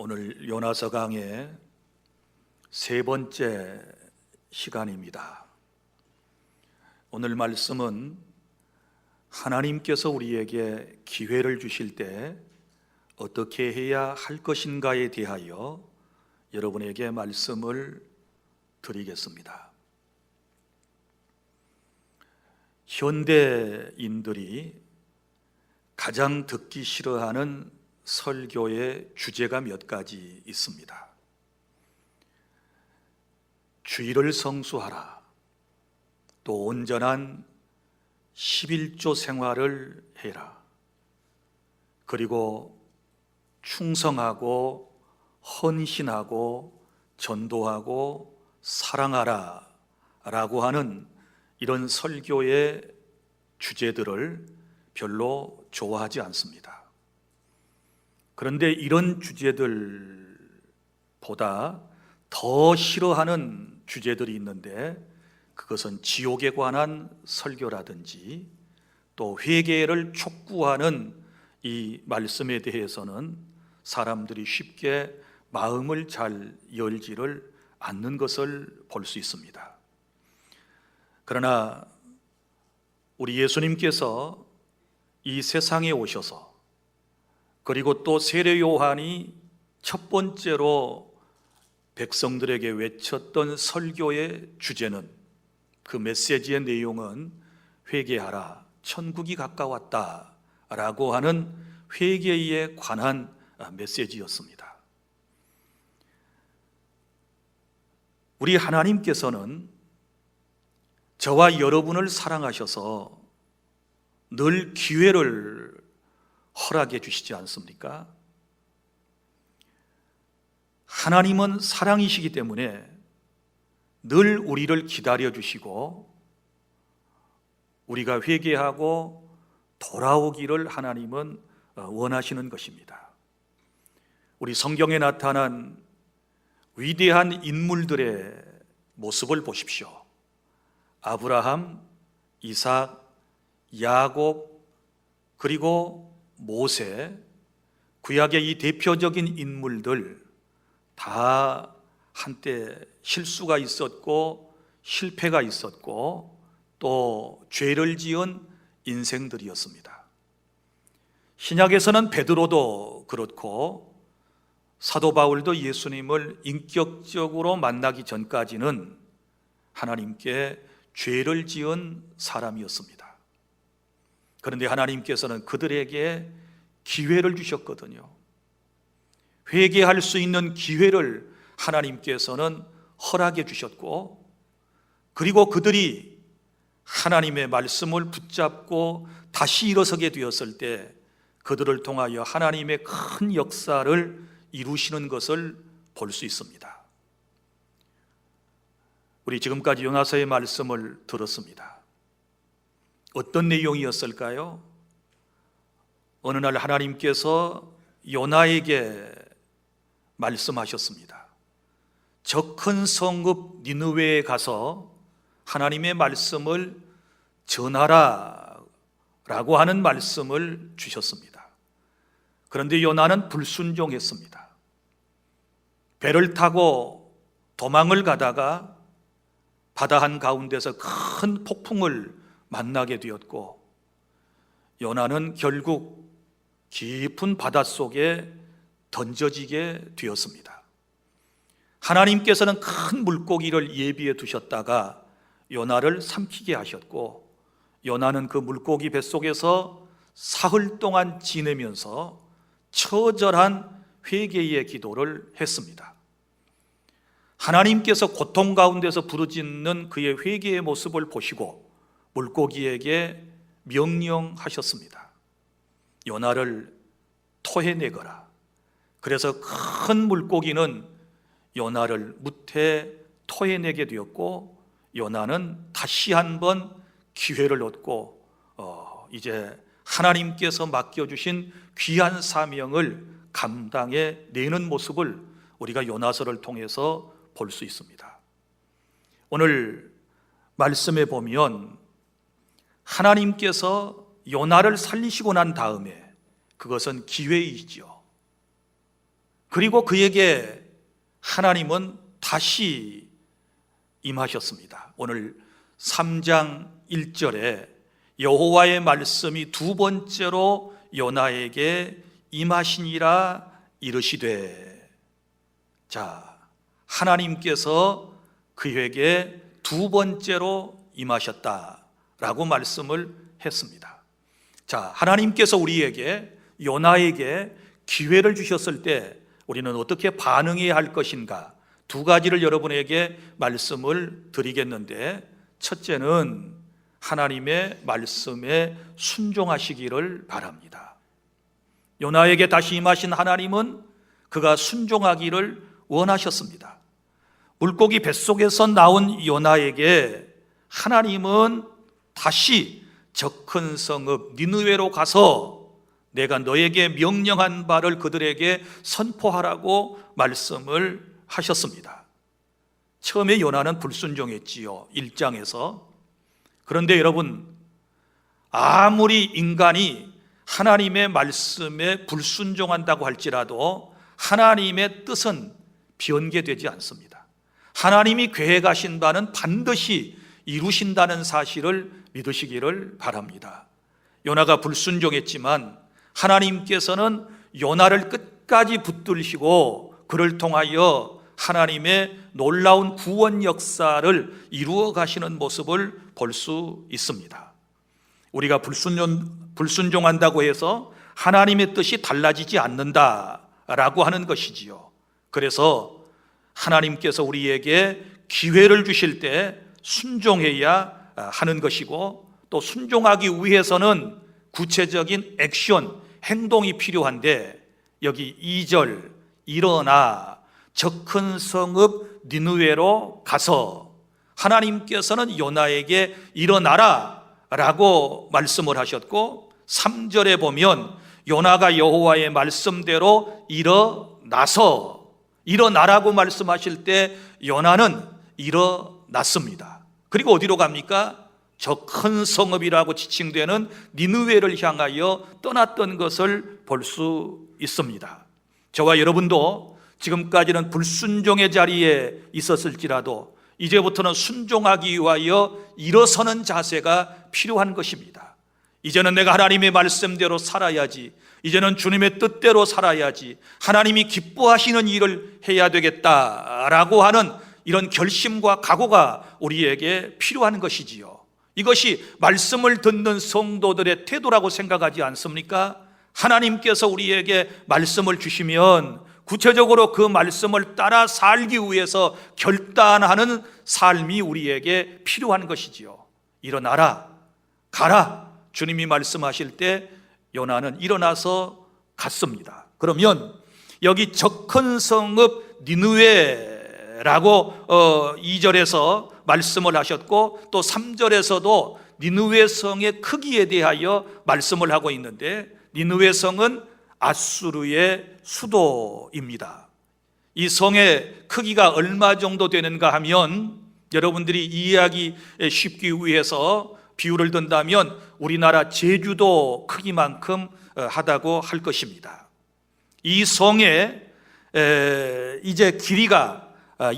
오늘 요나서 강의 세 번째 시간입니다. 오늘 말씀은 하나님께서 우리에게 기회를 주실 때 어떻게 해야 할 것인가에 대하여 여러분에게 말씀을 드리겠습니다. 현대인들이 가장 듣기 싫어하는 설교의 주제가 몇 가지 있습니다. 주일을 성수하라, 또 온전한 11조 생활을 해라, 그리고 충성하고 헌신하고 전도하고 사랑하라 라고 하는 이런 설교의 주제들을 별로 좋아하지 않습니다. 그런데 이런 주제들보다 더 싫어하는 주제들이 있는데, 그것은 지옥에 관한 설교라든지 또 회개를 촉구하는 이 말씀에 대해서는 사람들이 쉽게 마음을 잘 열지를 않는 것을 볼 수 있습니다. 그러나 우리 예수님께서 이 세상에 오셔서, 그리고 또 세례 요한이 첫 번째로 백성들에게 외쳤던 설교의 주제는, 그 메시지의 내용은 회개하라, 천국이 가까웠다 라고 하는 회개에 관한 메시지였습니다. 우리 하나님께서는 저와 여러분을 사랑하셔서 늘 기회를 허락해 주시지 않습니까? 하나님은 사랑이시기 때문에 늘 우리를 기다려 주시고, 우리가 회개하고 돌아오기를 하나님은 원하시는 것입니다. 우리 성경에 나타난 위대한 인물들의 모습을 보십시오. 아브라함, 이삭, 야곱, 그리고 모세, 구약의 이 대표적인 인물들 다 한때 실수가 있었고 실패가 있었고 또 죄를 지은 인생들이었습니다. 신약에서는 베드로도 그렇고 사도 바울도 예수님을 인격적으로 만나기 전까지는 하나님께 죄를 지은 사람이었습니다. 그런데 하나님께서는 그들에게 기회를 주셨거든요. 회개할 수 있는 기회를 하나님께서는 허락해 주셨고, 그리고 그들이 하나님의 말씀을 붙잡고 다시 일어서게 되었을 때 그들을 통하여 하나님의 큰 역사를 이루시는 것을 볼 수 있습니다. 우리 지금까지 요나서의 말씀을 들었습니다. 어떤 내용이었을까요? 어느 날 하나님께서 요나에게 말씀하셨습니다. 저 큰 성읍 니느웨에 가서 하나님의 말씀을 전하라 라고 하는 말씀을 주셨습니다. 그런데 요나는 불순종했습니다. 배를 타고 도망을 가다가 바다 한가운데서 큰 폭풍을 만나게 되었고, 요나는 결국 깊은 바닷속에 던져지게 되었습니다. 하나님께서는 큰 물고기를 예비해 두셨다가 요나를 삼키게 하셨고, 요나는 그 물고기 뱃속에서 사흘 동안 지내면서 처절한 회개의 기도를 했습니다. 하나님께서 고통 가운데서 부르짖는 그의 회개의 모습을 보시고 물고기에게 명령하셨습니다. 요나를 토해내거라. 그래서 큰 물고기는 요나를 무태 토해내게 되었고, 요나는 다시 한번 기회를 얻고 이제 하나님께서 맡겨주신 귀한 사명을 감당해 내는 모습을 우리가 요나서를 통해서 볼 수 있습니다. 오늘 말씀에 보면 하나님께서 요나를 살리시고 난 다음에, 그것은 기회이죠. 그리고 그에게 하나님은 다시 임하셨습니다. 오늘 3장 1절에 여호와의 말씀이 두 번째로 요나에게 임하시니라 이르시되, 자, 하나님께서 그에게 두 번째로 임하셨다라고 말씀을 했습니다. 자, 하나님께서 우리에게, 요나에게 기회를 주셨을 때 우리는 어떻게 반응해야 할 것인가, 두 가지를 여러분에게 말씀을 드리겠는데, 첫째는 하나님의 말씀에 순종하시기를 바랍니다. 요나에게 다시 임하신 하나님은 그가 순종하기를 원하셨습니다. 물고기 뱃속에서 나온 요나에게 하나님은 다시 저 큰 성읍 니느웨로 가서 내가 너에게 명령한 바를 그들에게 선포하라고 말씀을 하셨습니다. 처음에 요나는 불순종했지요, 1장에서. 그런데 여러분, 아무리 인간이 하나님의 말씀에 불순종한다고 할지라도 하나님의 뜻은 변개되지 않습니다. 하나님이 계획하신 바는 반드시 이루신다는 사실을 믿으시기를 바랍니다. 요나가 불순종했지만 하나님께서는 요나를 끝까지 붙들시고 그를 통하여 하나님의 놀라운 구원 역사를 이루어 가시는 모습을 볼 수 있습니다. 우리가 불순종한다고 해서 하나님의 뜻이 달라지지 않는다라고 하는 것이지요. 그래서 하나님께서 우리에게 기회를 주실 때 순종해야 하는 것이고, 또 순종하기 위해서는 구체적인 액션, 행동이 필요한데, 여기 2절 일어나 저 큰 성읍 니느웨로 가서, 하나님께서는 요나에게 일어나라 라고 말씀을 하셨고, 3절에 보면 요나가 여호와의 말씀대로 일어나라고 말씀하실 때 요나는 일어났습니다. 그리고 어디로 갑니까? 저 큰 성읍이라고 지칭되는 니느웨를 향하여 떠났던 것을 볼 수 있습니다. 저와 여러분도 지금까지는 불순종의 자리에 있었을지라도 이제부터는 순종하기 위하여 일어서는 자세가 필요한 것입니다. 이제는 내가 하나님의 말씀대로 살아야지, 이제는 주님의 뜻대로 살아야지, 하나님이 기뻐하시는 일을 해야 되겠다라고 하는 이런 결심과 각오가 우리에게 필요한 것이지요. 이것이 말씀을 듣는 성도들의 태도라고 생각하지 않습니까? 하나님께서 우리에게 말씀을 주시면 구체적으로 그 말씀을 따라 살기 위해서 결단하는 삶이 우리에게 필요한 것이지요. 일어나라, 가라, 주님이 말씀하실 때 요나는 일어나서 갔습니다. 그러면 여기 저 큰 성읍 니느웨라고 2절에서 말씀을 하셨고, 또 3절에서도 니느웨 성의 크기에 대하여 말씀을 하고 있는데, 니느웨 성은 아수르의 수도입니다. 이 성의 크기가 얼마 정도 되는가 하면, 여러분들이 이해하기 쉽기 위해서 비유를 든다면 우리나라 제주도 크기만큼 하다고 할 것입니다. 이 성에 이제 길이가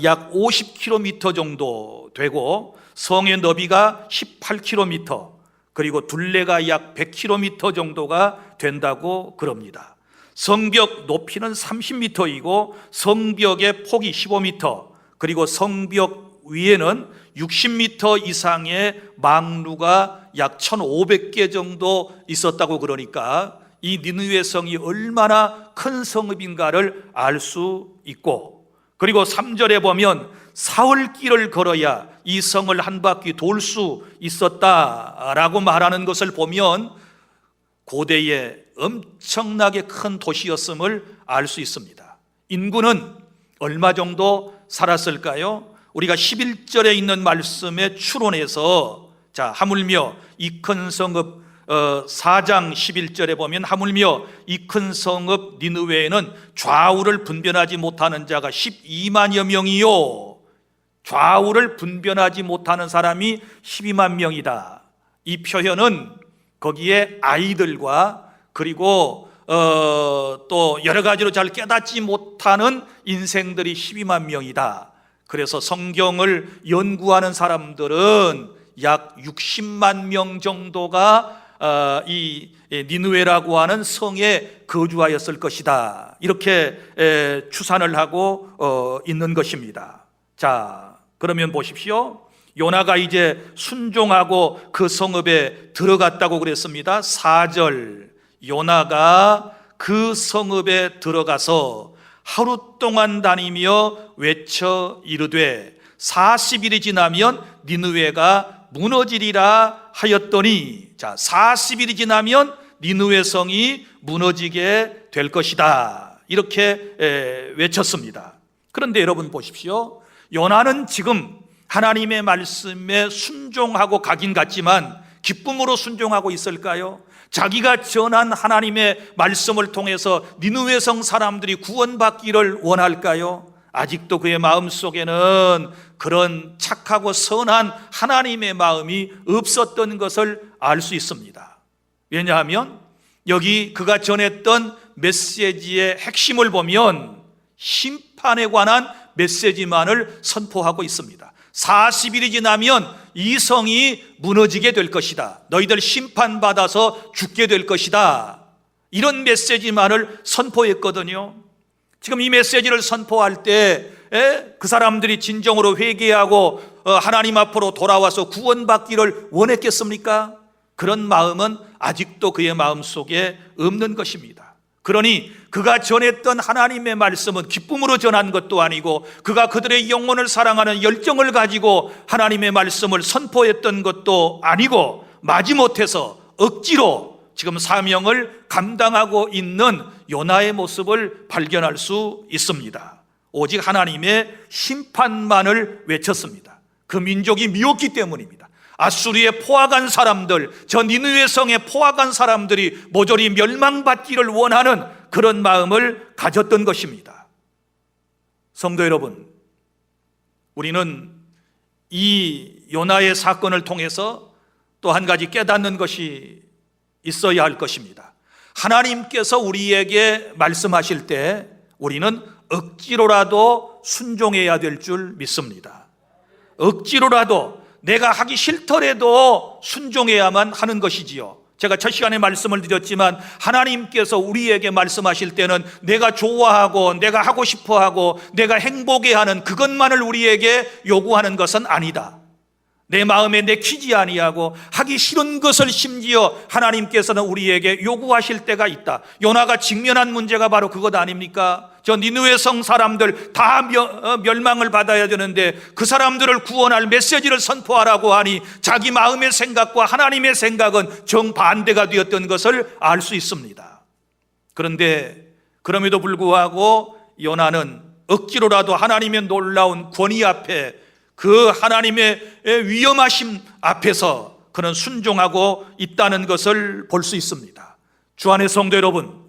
약 50km 정도 되고, 성의 너비가 18km, 그리고 둘레가 약 100km 정도가 된다고 그럽니다. 성벽 높이는 30m이고 성벽의 폭이 15m, 그리고 성벽 위에는 60m 이상의 망루가 약 1500개 정도 있었다고 그러니까 이 니느웨 성이 얼마나 큰 성읍인가를 알 수 있고, 그리고 3절에 보면 사흘길을 걸어야 이 성을 한 바퀴 돌 수 있었다라고 말하는 것을 보면 고대에 엄청나게 큰 도시였음을 알 수 있습니다. 인구는 얼마 정도 살았을까요? 우리가 11절에 있는 말씀에 추론해서, 자, 하물며 이 큰 성읍 4장 11절에 보면 하물며 이 큰 성읍 니느웨에는 좌우를 분별하지 못하는 자가 12만여 명이요, 좌우를 분별하지 못하는 사람이 12만 명이다. 이 표현은 거기에 아이들과 그리고 또 여러 가지로 잘 깨닫지 못하는 인생들이 12만 명이다. 그래서 성경을 연구하는 사람들은 약 60만 명 정도가 이 니느웨라고 하는 성에 거주하였을 것이다. 이렇게 추산을 하고 있는 것입니다. 자, 그러면 보십시오. 요나가 이제 순종하고 그 성읍에 들어갔다고 그랬습니다. 4절, 요나가 그 성읍에 들어가서 하루 동안 다니며 외쳐 이르되 40일이 지나면 니느웨가 무너지리라 하였더니, 자, 40일이 지나면 니느웨 성이 무너지게 될 것이다. 이렇게 외쳤습니다. 그런데 여러분 보십시오. 요나는 지금 하나님의 말씀에 순종하고 가긴 갔지만 기쁨으로 순종하고 있을까요? 자기가 전한 하나님의 말씀을 통해서 니느웨 성 사람들이 구원받기를 원할까요? 아직도 그의 마음속에는 그런 착하고 선한 하나님의 마음이 없었던 것을 알 수 있습니다. 왜냐하면 여기 그가 전했던 메시지의 핵심을 보면 심판에 관한 메시지만을 선포하고 있습니다. 40일이 지나면 이 성이 무너지게 될 것이다. 너희들 심판받아서 죽게 될 것이다. 이런 메시지만을 선포했거든요. 지금 이 메시지를 선포할 때 그 사람들이 진정으로 회개하고 하나님 앞으로 돌아와서 구원받기를 원했겠습니까? 그런 마음은 아직도 그의 마음속에 없는 것입니다. 그러니 그가 전했던 하나님의 말씀은 기쁨으로 전한 것도 아니고 그가 그들의 영혼을 사랑하는 열정을 가지고 하나님의 말씀을 선포했던 것도 아니고 마지못해서 억지로 지금 사명을 감당하고 있는 요나의 모습을 발견할 수 있습니다. 오직 하나님의 심판만을 외쳤습니다. 그 민족이 미웠기 때문입니다. 아수리에 포악한 사람들, 저 니느웨 성에 포악한 사람들이 모조리 멸망받기를 원하는 그런 마음을 가졌던 것입니다. 성도 여러분, 우리는 이 요나의 사건을 통해서 또 한 가지 깨닫는 것이 있어야 할 것입니다. 하나님께서 우리에게 말씀하실 때 우리는 억지로라도 순종해야 될 줄 믿습니다. 억지로라도 내가 하기 싫더라도 순종해야만 하는 것이지요. 제가 첫 시간에 말씀을 드렸지만 하나님께서 우리에게 말씀하실 때는 내가 좋아하고 내가 하고 싶어하고 내가 행복해하는 그것만을 우리에게 요구하는 것은 아니다. 내 마음에 내키지 아니하고 하기 싫은 것을 심지어 하나님께서는 우리에게 요구하실 때가 있다. 요나가 직면한 문제가 바로 그것 아닙니까? 저 니느웨 성 사람들 다 멸망을 받아야 되는데 그 사람들을 구원할 메시지를 선포하라고 하니 자기 마음의 생각과 하나님의 생각은 정반대가 되었던 것을 알 수 있습니다. 그런데 그럼에도 불구하고 요나는 억지로라도 하나님의 놀라운 권위 앞에 그 하나님의 위험하심 앞에서 그는 순종하고 있다는 것을 볼 수 있습니다. 주 안의 성도 여러분,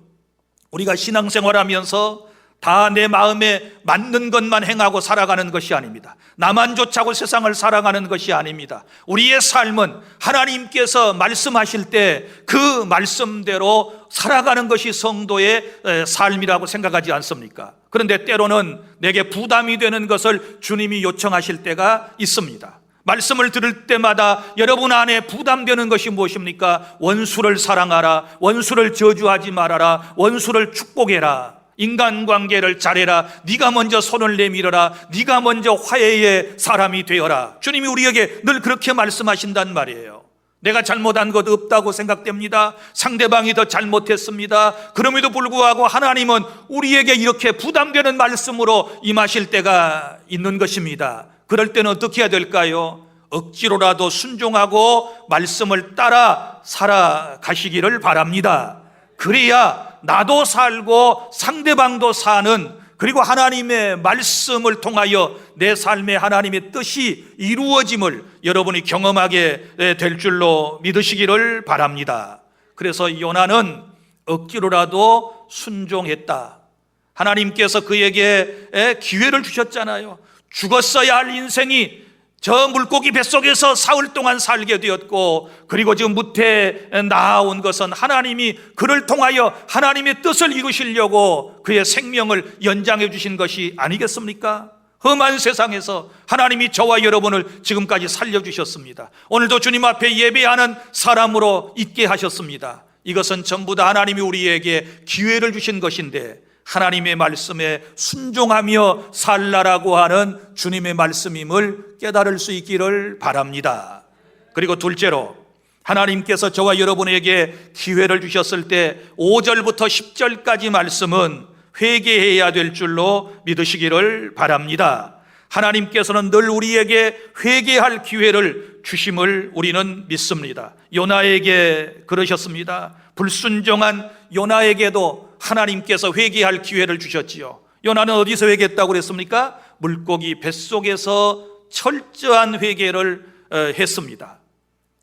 우리가 신앙생활하면서 다 내 마음에 맞는 것만 행하고 살아가는 것이 아닙니다. 나만 좋자고 세상을 살아가는 것이 아닙니다. 우리의 삶은 하나님께서 말씀하실 때 그 말씀대로 살아가는 것이 성도의 삶이라고 생각하지 않습니까? 그런데 때로는 내게 부담이 되는 것을 주님이 요청하실 때가 있습니다. 말씀을 들을 때마다 여러분 안에 부담되는 것이 무엇입니까? 원수를 사랑하라, 원수를 저주하지 말아라, 원수를 축복해라, 인간관계를 잘해라, 네가 먼저 손을 내밀어라, 네가 먼저 화해의 사람이 되어라. 주님이 우리에게 늘 그렇게 말씀하신단 말이에요. 내가 잘못한 것 없다고 생각됩니다. 상대방이 더 잘못했습니다. 그럼에도 불구하고 하나님은 우리에게 이렇게 부담되는 말씀으로 임하실 때가 있는 것입니다. 그럴 때는 어떻게 해야 될까요? 억지로라도 순종하고 말씀을 따라 살아가시기를 바랍니다. 그래야 나도 살고 상대방도 사는, 그리고 하나님의 말씀을 통하여 내 삶에 하나님의 뜻이 이루어짐을 여러분이 경험하게 될 줄로 믿으시기를 바랍니다. 그래서 요나는 억지로라도 순종했다. 하나님께서 그에게 기회를 주셨잖아요. 죽었어야 할 인생이 저 물고기 뱃속에서 사흘 동안 살게 되었고, 그리고 지금 무태에 나아온 것은 하나님이 그를 통하여 하나님의 뜻을 이루시려고 그의 생명을 연장해 주신 것이 아니겠습니까? 험한 세상에서 하나님이 저와 여러분을 지금까지 살려주셨습니다. 오늘도 주님 앞에 예배하는 사람으로 있게 하셨습니다. 이것은 전부 다 하나님이 우리에게 기회를 주신 것인데, 하나님의 말씀에 순종하며 살라라고 하는 주님의 말씀임을 깨달을 수 있기를 바랍니다. 그리고 둘째로, 하나님께서 저와 여러분에게 기회를 주셨을 때 5절부터 10절까지 말씀은 회개해야 될 줄로 믿으시기를 바랍니다. 하나님께서는 늘 우리에게 회개할 기회를 주심을 우리는 믿습니다. 요나에게 그러셨습니다. 불순종한 요나에게도 하나님께서 회개할 기회를 주셨지요. 요나는 어디서 회개했다고 그랬습니까? 물고기 뱃속에서 철저한 회개를 했습니다.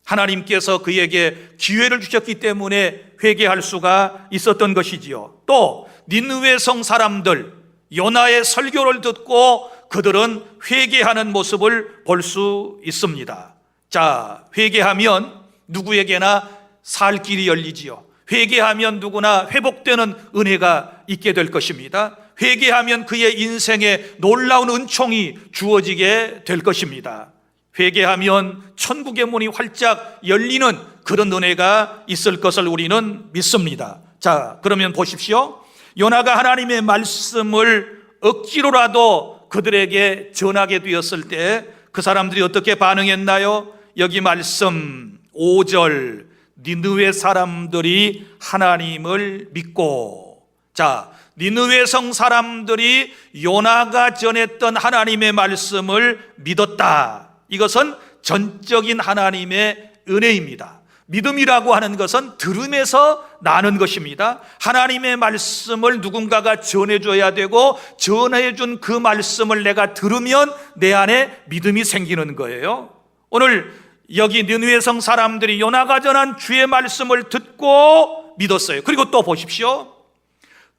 하나님께서 그에게 기회를 주셨기 때문에 회개할 수가 있었던 것이지요. 또 니느웨 성 사람들, 요나의 설교를 듣고 그들은 회개하는 모습을 볼 수 있습니다. 자, 회개하면 누구에게나 살 길이 열리지요. 회개하면 누구나 회복되는 은혜가 있게 될 것입니다. 회개하면 그의 인생에 놀라운 은총이 주어지게 될 것입니다. 회개하면 천국의 문이 활짝 열리는 그런 은혜가 있을 것을 우리는 믿습니다. 자, 그러면 보십시오. 요나가 하나님의 말씀을 억지로라도 그들에게 전하게 되었을 때 그 사람들이 어떻게 반응했나요? 여기 말씀 5절, 니느웨 사람들이 하나님을 믿고. 자, 니느웨 성 사람들이 요나가 전했던 하나님의 말씀을 믿었다. 이것은 전적인 하나님의 은혜입니다. 믿음이라고 하는 것은 들음에서 나는 것입니다. 하나님의 말씀을 누군가가 전해줘야 되고, 전해준 그 말씀을 내가 들으면 내 안에 믿음이 생기는 거예요. 오늘 여기 니느웨 성 사람들이 요나가 전한 주의 말씀을 듣고 믿었어요. 그리고 또 보십시오.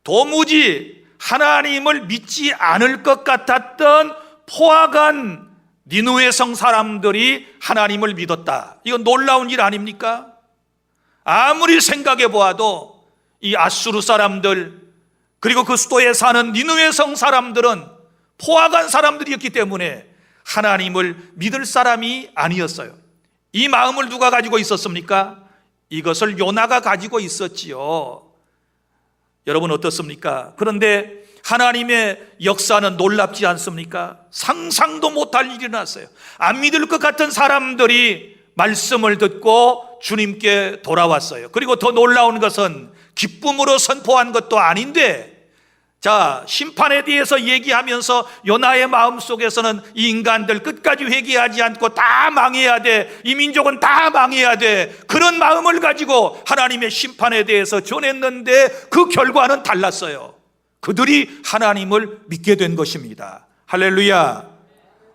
도무지 하나님을 믿지 않을 것 같았던 포악한 니느웨 성 사람들이 하나님을 믿었다. 이건 놀라운 일 아닙니까? 아무리 생각해 보아도 이 아수르 사람들, 그리고 그 수도에 사는 니느웨 성 사람들은 포악한 사람들이었기 때문에 하나님을 믿을 사람이 아니었어요. 이 마음을 누가 가지고 있었습니까? 이것을 요나가 가지고 있었지요. 여러분 어떻습니까? 그런데 하나님의 역사는 놀랍지 않습니까? 상상도 못할 일이 일어났어요. 안 믿을 것 같은 사람들이 말씀을 듣고 주님께 돌아왔어요. 그리고 더 놀라운 것은 기쁨으로 선포한 것도 아닌데, 자, 심판에 대해서 얘기하면서 요나의 마음속에서는 이 인간들 끝까지 회개하지 않고 다 망해야 돼, 이 민족은 다 망해야 돼, 그런 마음을 가지고 하나님의 심판에 대해서 전했는데 그 결과는 달랐어요. 그들이 하나님을 믿게 된 것입니다. 할렐루야.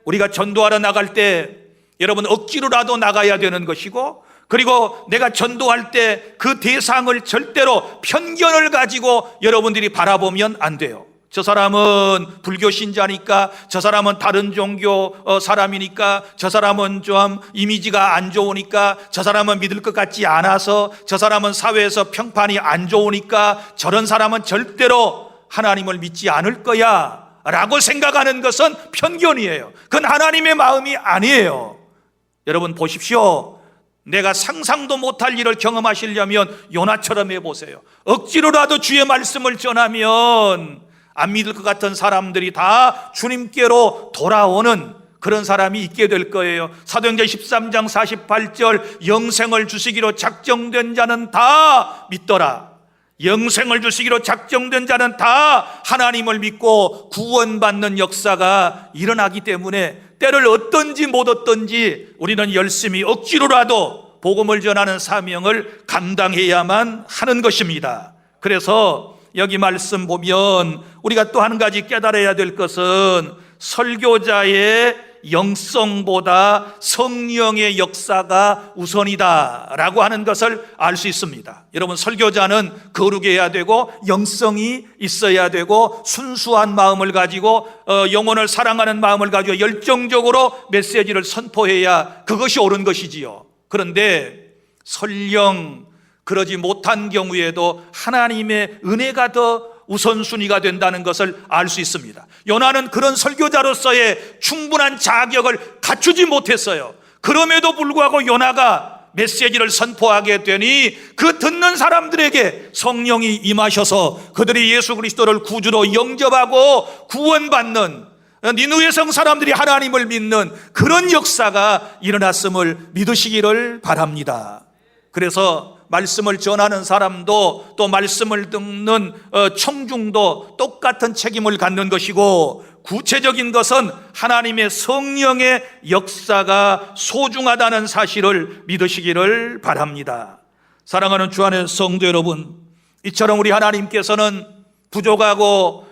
우리가 전도하러 나갈 때 여러분 억지로라도 나가야 되는 것이고, 그리고 내가 전도할 때 그 대상을 절대로 편견을 가지고 여러분들이 바라보면 안 돼요. 저 사람은 불교 신자니까, 저 사람은 다른 종교 사람이니까, 저 사람은 좀 이미지가 안 좋으니까, 저 사람은 믿을 것 같지 않아서, 저 사람은 사회에서 평판이 안 좋으니까 저런 사람은 절대로 하나님을 믿지 않을 거야 라고 생각하는 것은 편견이에요. 그건 하나님의 마음이 아니에요. 여러분 보십시오. 내가 상상도 못할 일을 경험하시려면 요나처럼 해보세요. 억지로라도 주의 말씀을 전하면 안 믿을 것 같은 사람들이 다 주님께로 돌아오는 그런 사람이 있게 될 거예요. 사도행전 13장 48절, 영생을 주시기로 작정된 자는 다 믿더라. 영생을 주시기로 작정된 자는 다 하나님을 믿고 구원받는 역사가 일어나기 때문에 때를 얻든지 못 얻든지 우리는 열심히 억지로라도 복음을 전하는 사명을 감당해야만 하는 것입니다. 그래서 여기 말씀 보면 우리가 또 한 가지 깨달아야 될 것은 설교자의 영성보다 성령의 역사가 우선이다라고 하는 것을 알 수 있습니다. 여러분, 설교자는 거룩해야 되고 영성이 있어야 되고 순수한 마음을 가지고 영혼을 사랑하는 마음을 가지고 열정적으로 메시지를 선포해야 그것이 옳은 것이지요. 그런데 설령 그러지 못한 경우에도 하나님의 은혜가 더 우선순위가 된다는 것을 알 수 있습니다. 요나는 그런 설교자로서의 충분한 자격을 갖추지 못했어요. 그럼에도 불구하고 요나가 메시지를 선포하게 되니 그 듣는 사람들에게 성령이 임하셔서 그들이 예수 그리스도를 구주로 영접하고 구원받는, 니느웨 성 사람들이 하나님을 믿는 그런 역사가 일어났음을 믿으시기를 바랍니다. 그래서 말씀을 전하는 사람도 또 말씀을 듣는 청중도 똑같은 책임을 갖는 것이고, 구체적인 것은 하나님의 성령의 역사가 소중하다는 사실을 믿으시기를 바랍니다. 사랑하는 주 안의 성도 여러분, 이처럼 우리 하나님께서는 부족하고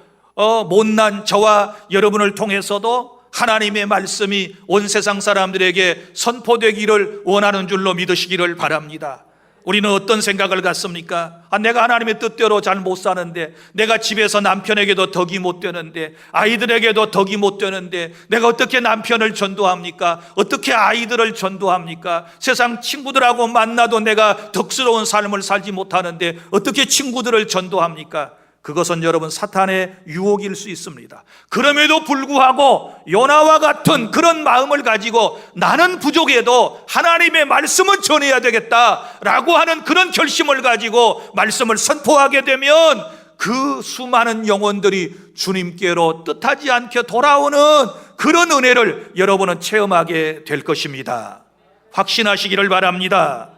못난 저와 여러분을 통해서도 하나님의 말씀이 온 세상 사람들에게 선포되기를 원하는 줄로 믿으시기를 바랍니다. 우리는 어떤 생각을 갖습니까? 내가 하나님의 뜻대로 잘 못 사는데, 내가 집에서 남편에게도 덕이 못 되는데, 아이들에게도 덕이 못 되는데, 내가 어떻게 남편을 전도합니까? 어떻게 아이들을 전도합니까? 세상 친구들하고 만나도 내가 덕스러운 삶을 살지 못하는데 어떻게 친구들을 전도합니까? 그것은 여러분 사탄의 유혹일 수 있습니다. 그럼에도 불구하고 요나와 같은 그런 마음을 가지고 나는 부족해도 하나님의 말씀은 전해야 되겠다라고 하는 그런 결심을 가지고 말씀을 선포하게 되면 그 수많은 영혼들이 주님께로 뜻하지 않게 돌아오는 그런 은혜를 여러분은 체험하게 될 것입니다. 확신하시기를 바랍니다.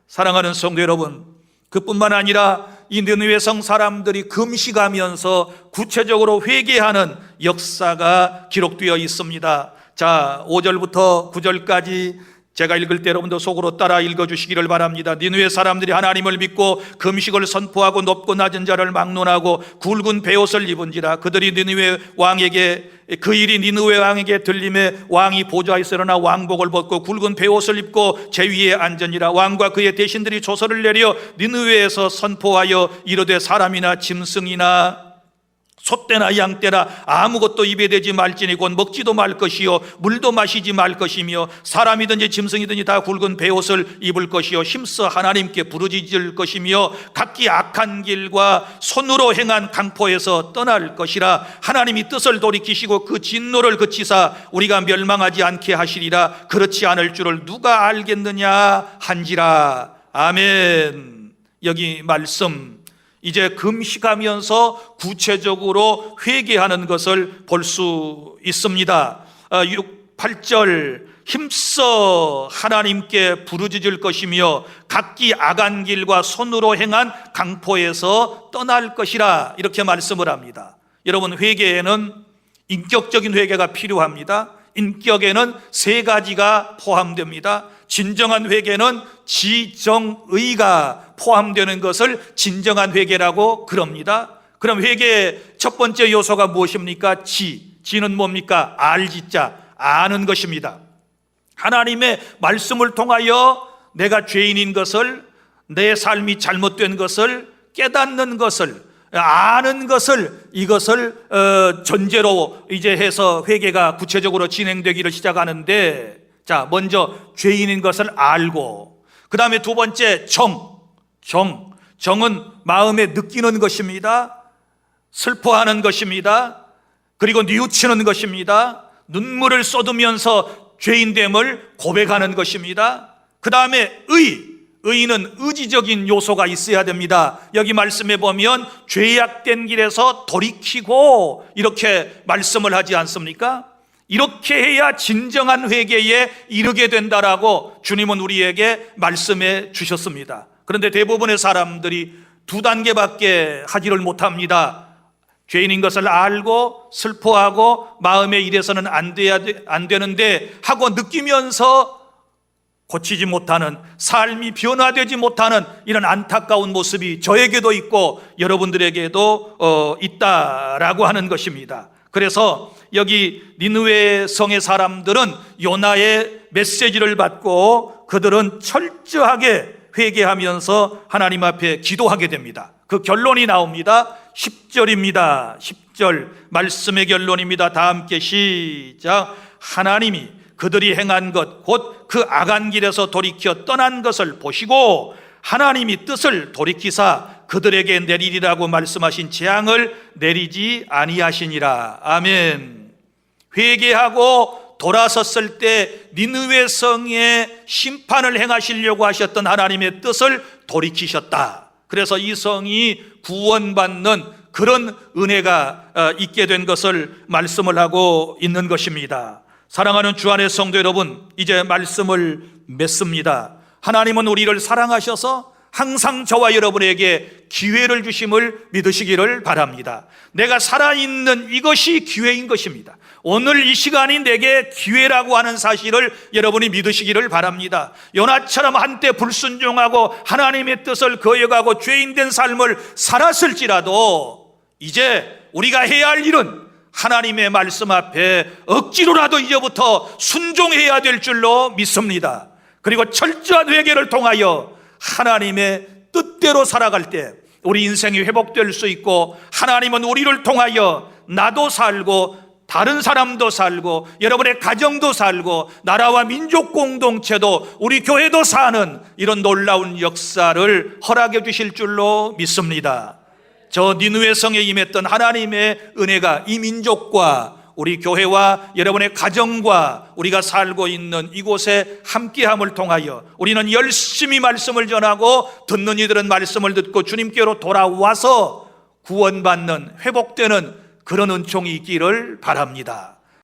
사랑하는 성도 여러분, 그뿐만 아니라 이 니느웨 성 사람들이 금식하면서 구체적으로 회개하는 역사가 기록되어 있습니다. 자, 5절부터 9절까지 제가 읽을 때 여러분도 속으로 따라 읽어주시기를 바랍니다. 니느웨 사람들이 하나님을 믿고 금식을 선포하고 높고 낮은 자를 막론하고 굵은 베옷을 입은지라. 그들이 니느웨 왕에게, 그 일이 니느웨 왕에게 들림에 왕이 보좌에 있으나 왕복을 벗고 굵은 베옷을 입고 제 위에 앉으니라. 왕과 그의 대신들이 조서를 내려 니느웨에서 선포하여 이르되 사람이나 짐승이나 소떼나 양떼나 아무것도 입에 대지 말지니 곧 먹지도 말 것이요 물도 마시지 말 것이며 사람이든지 짐승이든지 다 굵은 베옷을 입을 것이요 힘써 하나님께 부르짖을 것이며 각기 악한 길과 손으로 행한 강포에서 떠날 것이라. 하나님이 뜻을 돌이키시고 그 진노를 그치사 우리가 멸망하지 않게 하시리라. 그렇지 않을 줄을 누가 알겠느냐 한지라. 아멘. 여기 말씀, 이제 금식하면서 구체적으로 회개하는 것을 볼 수 있습니다. 8절 힘써 하나님께 부르짖을 것이며 각기 악한 길과 손으로 행한 강포에서 떠날 것이라, 이렇게 말씀을 합니다. 여러분, 회개에는 인격적인 회개가 필요합니다. 인격에는 세 가지가 포함됩니다. 진정한 회개는 지정의가 포함되는 것을 진정한 회개라고 그럽니다. 그럼 회개의 첫 번째 요소가 무엇입니까? 지는 뭡니까? 알지자, 아는 것입니다. 하나님의 말씀을 통하여 내가 죄인인 것을, 내 삶이 잘못된 것을 깨닫는 것을, 아는 것을, 이것을 전제로 이제 해서 회개가 구체적으로 진행되기를 시작하는데, 자, 먼저 죄인인 것을 알고, 그 다음에 두 번째 정은 마음에 느끼는 것입니다. 슬퍼하는 것입니다. 그리고 뉘우치는 것입니다. 눈물을 쏟으면서 죄인됨을 고백하는 것입니다. 그 다음에 의는 의지적인 요소가 있어야 됩니다. 여기 말씀에 보면 죄악된 길에서 돌이키고 이렇게 말씀을 하지 않습니까? 이렇게 해야 진정한 회개에 이르게 된다라고 주님은 우리에게 말씀해 주셨습니다. 그런데 대부분의 사람들이 두 단계밖에 하지를 못합니다. 죄인인 것을 알고 슬퍼하고 마음에 이래서는 안 되는데 하고 느끼면서 고치지 못하는, 삶이 변화되지 못하는 이런 안타까운 모습이 저에게도 있고 여러분들에게도 있다라고 하는 것입니다. 그래서 여기 니느웨 성의 사람들은 요나의 메시지를 받고 그들은 철저하게 회개하면서 하나님 앞에 기도하게 됩니다. 그 결론이 나옵니다. 10절입니다. 10절 말씀의 결론입니다. 다 함께 시작. 하나님이 그들이 행한 것 곧 그 악한 길에서 돌이켜 떠난 것을 보시고 하나님이 뜻을 돌이키사 그들에게 내리리라고 말씀하신 재앙을 내리지 아니하시니라. 아멘. 회개하고 돌아섰을 때 니느웨 성에 심판을 행하시려고 하셨던 하나님의 뜻을 돌이키셨다. 그래서 이 성이 구원받는 그런 은혜가 있게 된 것을 말씀을 하고 있는 것입니다. 사랑하는 주 안의 성도 여러분, 이제 말씀을 맺습니다. 하나님은 우리를 사랑하셔서 항상 저와 여러분에게 기회를 주심을 믿으시기를 바랍니다. 내가 살아있는 이것이 기회인 것입니다. 오늘 이 시간이 내게 기회라고 하는 사실을 여러분이 믿으시기를 바랍니다. 요나처럼 한때 불순종하고 하나님의 뜻을 거역하고 죄인된 삶을 살았을지라도 이제 우리가 해야 할 일은 하나님의 말씀 앞에 억지로라도 이제부터 순종해야 될 줄로 믿습니다. 그리고 철저한 회개를 통하여 하나님의 뜻대로 살아갈 때 우리 인생이 회복될 수 있고, 하나님은 우리를 통하여 나도 살고 다른 사람도 살고 여러분의 가정도 살고 나라와 민족 공동체도 우리 교회도 사는 이런 놀라운 역사를 허락해 주실 줄로 믿습니다. 저 니느웨 성에 임했던 하나님의 은혜가 이 민족과 우리 교회와 여러분의 가정과 우리가 살고 있는 이곳에 함께함을 통하여 우리는 열심히 말씀을 전하고 듣는 이들은 말씀을 듣고 주님께로 돌아와서 구원받는, 회복되는 그런 은총이 있기를 바랍니다.